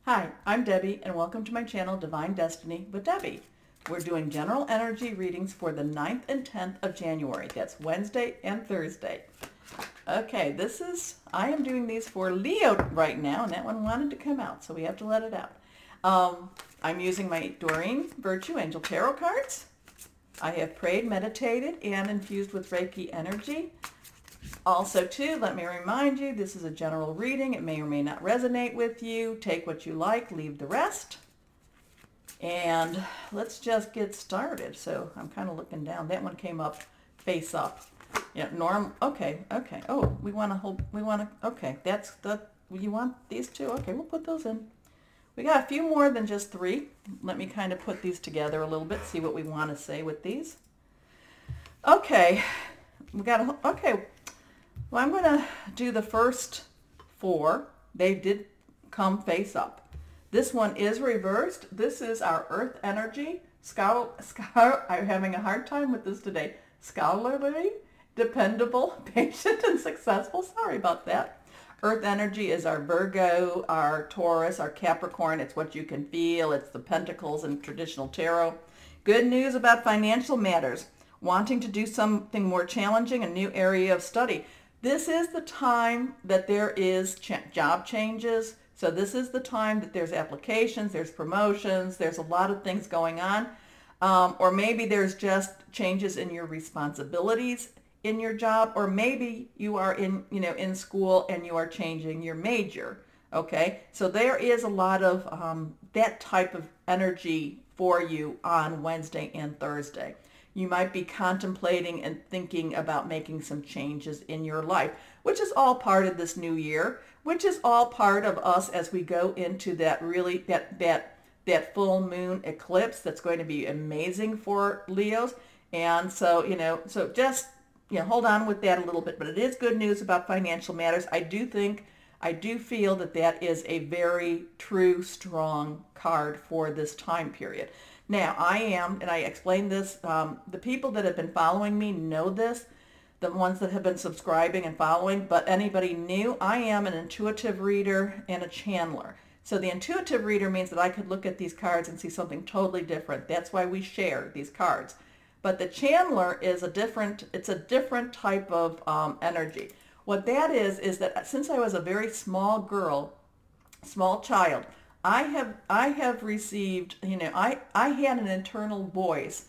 Hi, I'm Debbie and welcome to my channel Divine Destiny with Debbie. We're doing general energy readings for the 9th and 10th of January. That's Wednesday and Thursday. Okay, I am doing these for Leo right now, and that one wanted to come out, so we have to let it out. I'm using my Doreen Virtue Angel Tarot cards. I have prayed, meditated, and infused with Reiki energy. Also, too, let me remind you, this is a general reading. It may or may not resonate with you. Take what you like, leave the rest. And let's just get started. So I'm kind of looking down. That one came up face up. Yeah, okay. Oh, okay, you want these two? Okay, we'll put those in. We got a few more than just three. Let me kind of put these together a little bit, see what we want to say with these. Okay, okay. Well, I'm going to do the first four. They did come face up. This one is reversed. This is our earth energy. I'm having a hard time with this today. Scholarly, dependable, patient, and successful. Sorry about that. Earth energy is our Virgo, our Taurus, our Capricorn. It's what you can feel. It's the Pentacles in traditional tarot. Good news about financial matters. Wanting to do something more challenging, a new area of study. This is the time that there is job changes. So this is the time that there's applications, there's promotions, there's a lot of things going on. Or maybe there's just changes in your responsibilities in your job, or maybe you are in school and you are changing your major. Okay, so there is a lot of that type of energy for you on Wednesday and Thursday. You might be contemplating and thinking about making some changes in your life, which is all part of this new year, which is all part of us as we go into that full moon eclipse that's going to be amazing for Leos. And so, so just, hold on with that a little bit, but it is good news about financial matters. I do feel that is a very true, strong card for this time period. Now, and I explained this, the people that have been following me know this, the ones that have been subscribing and following, but anybody new, I am an intuitive reader and a channeler. So the intuitive reader means that I could look at these cards and see something totally different. That's why we share these cards. But the channeler is a different type of energy. What that is that since I was a very small child, I have received, I had an internal voice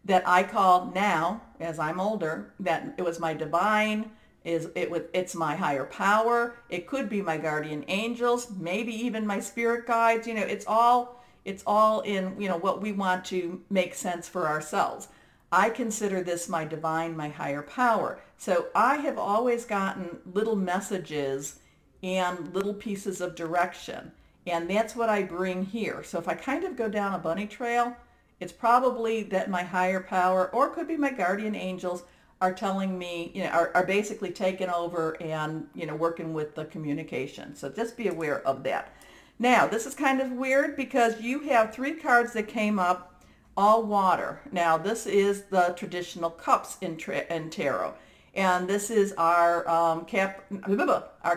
that I call now, as I'm older, that it was my divine, it's my higher power. It could be my guardian angels, maybe even my spirit guides. It's all in, what we want to make sense for ourselves. I consider this my divine, my higher power. So I have always gotten little messages and little pieces of direction. And that's what I bring here. So if I kind of go down a bunny trail, it's probably that my higher power, or it could be my guardian angels, are telling me, are basically taking over and, working with the communication. So just be aware of that. Now, this is kind of weird because you have three cards that came up, all water. Now, this is the traditional cups in tarot. And this is our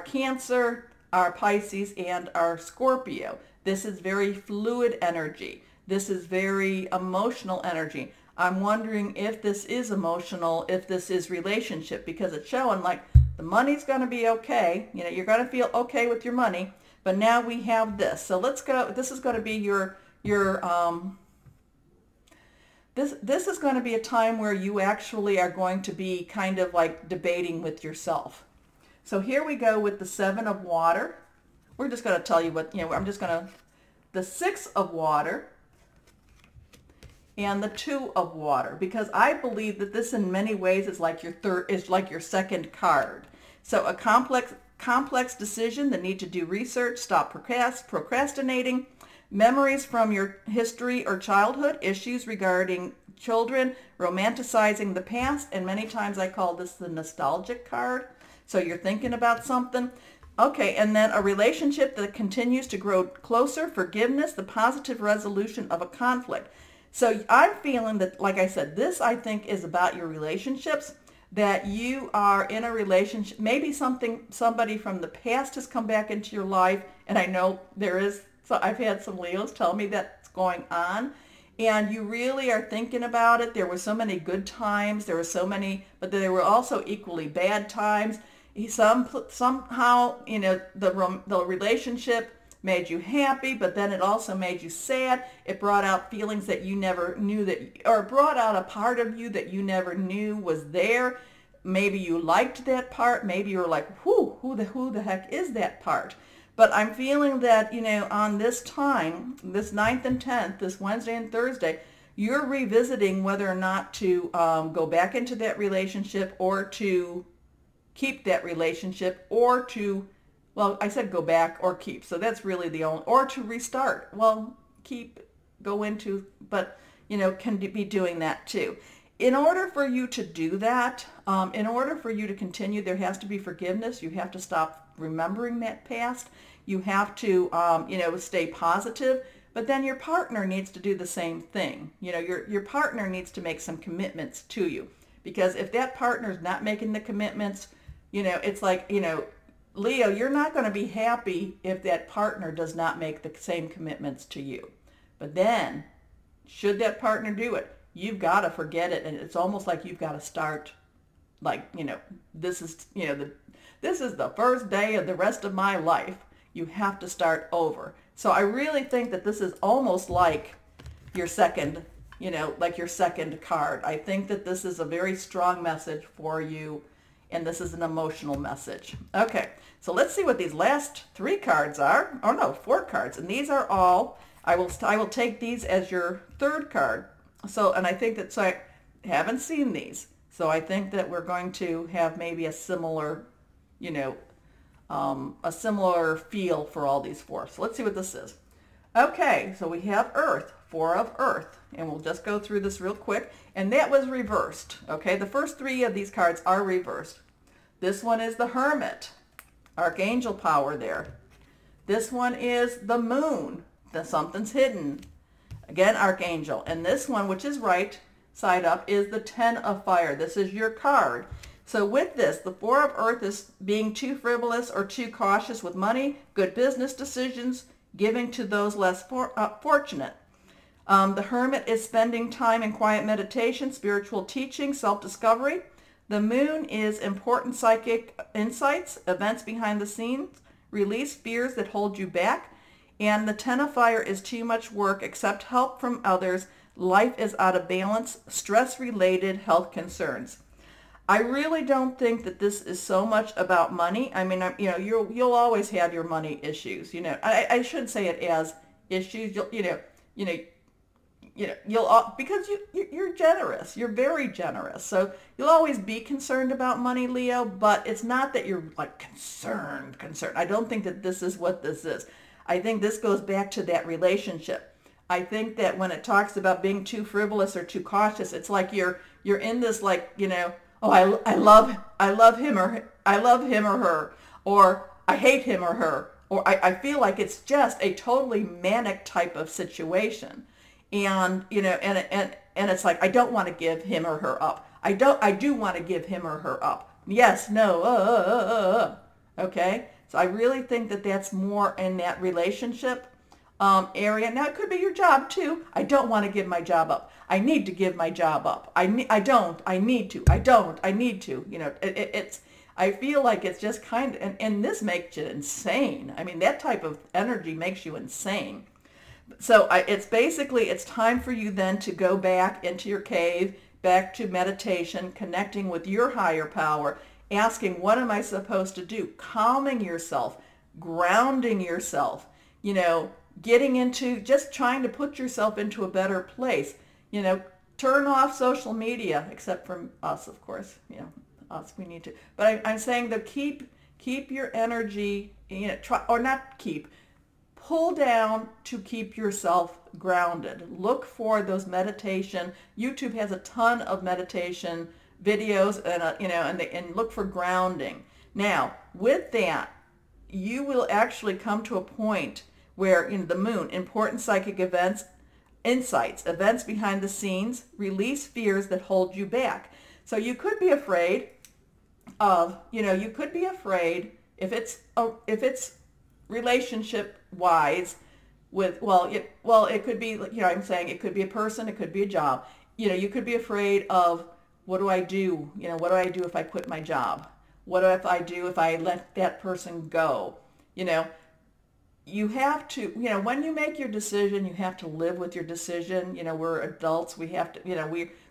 Cancer, our Pisces, and our Scorpio. This is very fluid energy. This is very emotional energy. I'm wondering if this is emotional, if this is relationship, because it's showing like the money's going to be okay. You're going to feel okay with your money. But now we have this. So let's go. This is going to be this is going to be a time where you actually are going to be kind of like debating with yourself. So here we go with the Seven of Water. We're just going to tell you what, the Six of Water and the Two of Water, because I believe that this in many ways is like your second card. So a complex decision, the need to do research, stop procrastinating, memories from your history or childhood, issues regarding children, romanticizing the past, and many times I call this the nostalgic card. So you're thinking about something. Okay, and then a relationship that continues to grow closer, forgiveness, the positive resolution of a conflict. So I'm feeling that, like I said, this I think is about your relationships, that you are in a relationship. Maybe somebody from the past has come back into your life, and I know there is So I've had some Leos tell me that's going on. And you really are thinking about it. There were so many good times. There were so many, but there were also equally bad times. Somehow, you know, the relationship made you happy, but then it also made you sad. It brought out feelings that you never knew that, or brought out a part of you that you never knew was there. Maybe you liked that part. Maybe you were like, who the heck is that part? But I'm feeling that, you know, on this time, this 9th and 10th, this Wednesday and Thursday, you're revisiting whether or not to go back into that relationship or to keep that relationship or to, well, I said go back or keep. So that's really the only, or to restart. Well, keep, go into, but, you know, can be doing that too. In order for you to do that, in order for you to continue, there has to be forgiveness. You have to stop remembering that past. You have to, you know, stay positive. But then your partner needs to do the same thing. You know, your partner needs to make some commitments to you. Because if that partner is not making the commitments, you know, it's like, you know, Leo, you're not going to be happy if that partner does not make the same commitments to you. But then, should that partner do it, you've got to forget it. And it's almost like you've got to start, like, you know, this is, you know, this is the first day of the rest of my life. You have to start over. So I really think that this is almost like your second, you know, like your second card. I think that this is a very strong message for you, and this is an emotional message. Okay, so let's see what these last 3 cards are. Oh no, 4 cards, and these are all, I will take these as your 3rd card. So, and I think that, so I haven't seen these, so I think that we're going to have maybe a similar, you know, a similar feel for all these 4. So let's see what this is. Okay, so we have Earth, 4 of Earth, and we'll just go through this real quick. And that was reversed, okay? The first 3 of these cards are reversed. This one is the Hermit, Archangel power there. This one is the Moon, something's hidden. Again, Archangel. And this one, which is right side up, is the 10 of Fire. This is your card. So with this, the 4 of Earth is being too frivolous or too cautious with money, good business decisions, giving to those less fortunate. The Hermit is spending time in quiet meditation, spiritual teaching, self-discovery. The Moon is important psychic insights, events behind the scenes, release fears that hold you back. And the 10 of Fire is too much work, accept help from others, life is out of balance, stress-related health concerns. I really don't think that this is so much about money. I mean, you know, you'll always have your money issues. You know, I shouldn't say it as issues. Because you're generous. You're very generous. So you'll always be concerned about money, Leo. But it's not that you're like concerned. I don't think that this is what this is. I think this goes back to that relationship. I think that when it talks about being too frivolous or too cautious, it's like you're in this, like, you know, oh, I love him or her, or I hate him or her, or I feel like it's just a totally manic type of situation. And, you know, and it's like, I don't want to give him or her up. I do want to give him or her up. Yes, no, okay? So I really think that that's more in that relationship area. Now, it could be your job too. I don't want to give my job up. I need to give my job up. I need to. You know, I feel like it's just kind of, and this makes you insane. I mean, that type of energy makes you insane. So it's basically, it's time for you then to go back into your cave, back to meditation, connecting with your higher power, asking, what am I supposed to do? Calming yourself, grounding yourself, you know, getting into, just trying to put yourself into a better place. You know, turn off social media, except from us, of course. You know, us, we need to. But I'm saying that keep your energy, you know, pull down to keep yourself grounded. Look for those meditation. YouTube has a ton of meditation videos, and you know, and look for grounding. Now, with that, you will actually come to a point where, you know, the Moon, important psychic events, insights, events behind the scenes, release fears that hold you back. So you could be afraid of, you know, you could be afraid if it's relationship wise, with, well, it could be, I'm saying it could be a person, it could be a job. You could be afraid of, what do I do? What do I do if I quit my job? What if I do if I let that person go? You know, you have to, when you make your decision, you have to live with your decision. We're adults. We have to,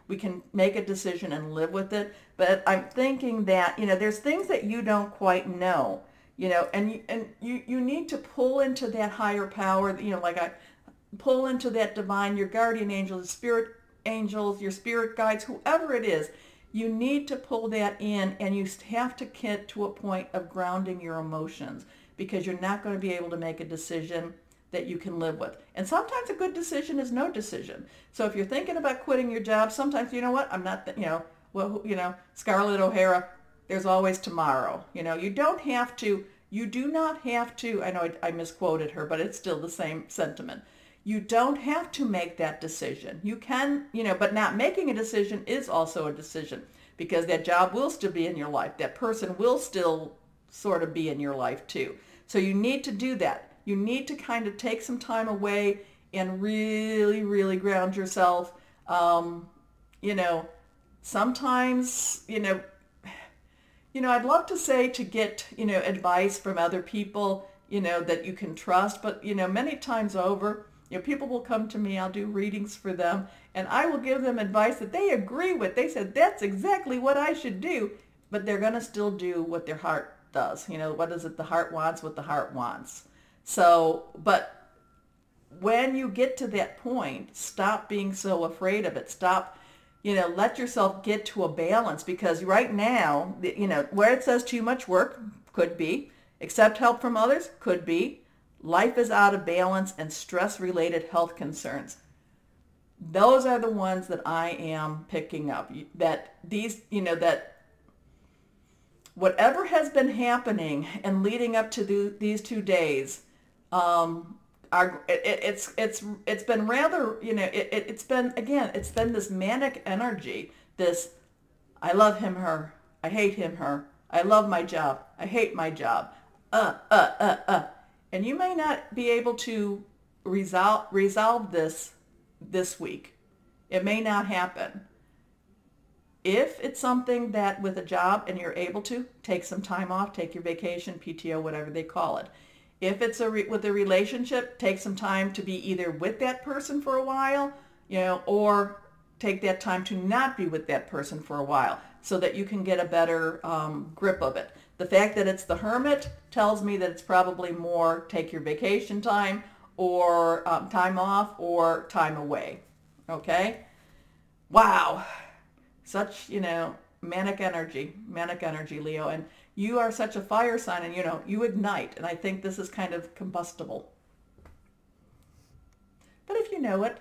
we can make a decision and live with it. But I'm thinking that, there's things that you don't quite know, and you need to pull into that higher power, like I pull into that divine, your guardian angels, spirit angels, your spirit guides, whoever it is. You need to pull that in, and you have to get to a point of grounding your emotions, because you're not going to be able to make a decision that you can live with. And sometimes a good decision is no decision. So if you're thinking about quitting your job, sometimes, you know what, I'm not, Scarlett O'Hara, there's always tomorrow. You don't have to, you do not have to, I know I misquoted her, but it's still the same sentiment. You don't have to make that decision. You can, but not making a decision is also a decision, because that job will still be in your life. That person will still sort of be in your life too. So you need to do that. You need to kind of take some time away and really, really ground yourself. Sometimes, I'd love to say to get, advice from other people, that you can trust, but, many times over, people will come to me, I'll do readings for them, and I will give them advice that they agree with. They said, that's exactly what I should do, but they're going to still do what their heart does. What is it? The heart wants what the heart wants. So, but when you get to that point, stop being so afraid of it. Stop, let yourself get to a balance, because right now, where it says too much work, could be, accept help from others, could be, life is out of balance, and stress-related health concerns. Those are the ones that I am picking up. That these, that whatever has been happening and leading up to these 2 days, it's been rather, it's been this manic energy. This, I love him, her. I hate him, her. I love my job. I hate my job. And you may not be able to resolve this week. It may not happen. If it's something that with a job and you're able to, take some time off, take your vacation, PTO, whatever they call it. If it's with a relationship, take some time to be either with that person for a while, or take that time to not be with that person for a while, so that you can get a better grip of it. The fact that it's the Hermit tells me that it's probably more take your vacation time, or time off, or time away. Okay? Wow. Such, manic energy, Leo. And you are such a fire sign, and, you ignite. And I think this is kind of combustible. But if you know it,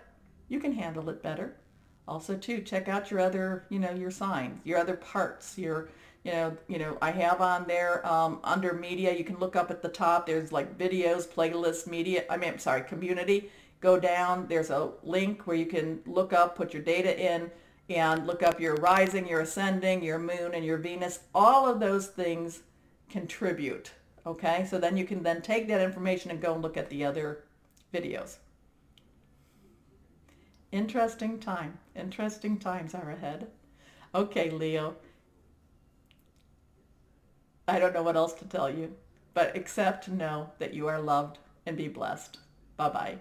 you can handle it better. Also, too, check out your other, your signs, your other parts, I have on there, under media, you can look up at the top, there's like videos, playlists, media, community. Go down, there's a link where you can look up, put your data in, and look up your rising, your ascending, your moon, and your Venus. All of those things contribute, okay? So then you can then take that information and go and look at the other videos. Interesting time. Interesting times are ahead. Okay, Leo. I don't know what else to tell you, but except know that you are loved and be blessed. Bye-bye.